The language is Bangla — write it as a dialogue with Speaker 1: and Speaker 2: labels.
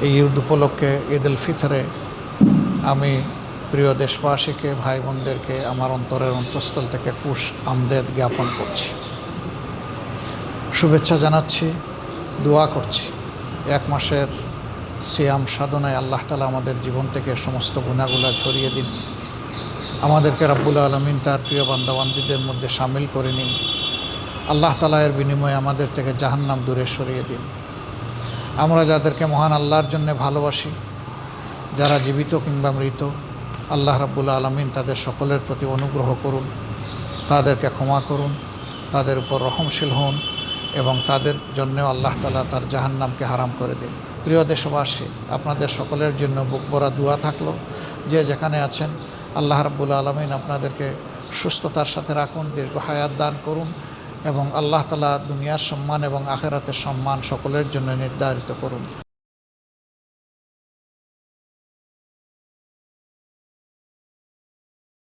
Speaker 1: এই ঈদ উপলক্ষে ঈদ উল ফিতরে আমি প্রিয় দেশবাসীকে, ভাই বোনদেরকে আমার অন্তরের অন্তঃস্থল থেকে খুশ আমদেদ জ্ঞাপন করছি, শুভেচ্ছা জানাচ্ছি, দোয়া করছি। এক মাসের সিয়াম সাধনায় আল্লাহ তাআলা আমাদের জীবন থেকে সমস্ত গুনাহগুলো ঝরিয়ে দিন, আমাদেরকে রব্বুল আলামিন তার প্রিয় বান্দাবান্দীদের মধ্যে শামিল করে নিন। আল্লাহ তাআলা এর বিনিময়ে আমাদের থেকে জাহান্নাম দূরে সরিয়ে দিন। আমরা যাদেরকে মহান আল্লাহর জন্য ভালোবাসি, যারা জীবিত কিংবা মৃত, আল্লাহ রাব্বুল আলামিন তাদের সকলের প্রতি অনুগ্রহ করুন, তাদেরকে ক্ষমা করুন, তাদের উপর রহমশীল হন এবং তাদের জন্যেও আল্লাহ তাআলা তার জাহান্নামকে হারাম করে দিন। প্রিয় দেশবাসী, আপনাদের সকলের জন্য বুক ভরা দোয়া থাকলো। যে যেখানে আছেন, আল্লাহ রাব্বুল আলামিন আপনাদেরকে সুস্থতার সাথে রাখুন, দীর্ঘ হায়াত দান করুন এবং আল্লাহ তাআলা দুনিয়ার সম্মান এবং আখিরাতের সম্মান সকলের জন্য নির্ধারিত করুন।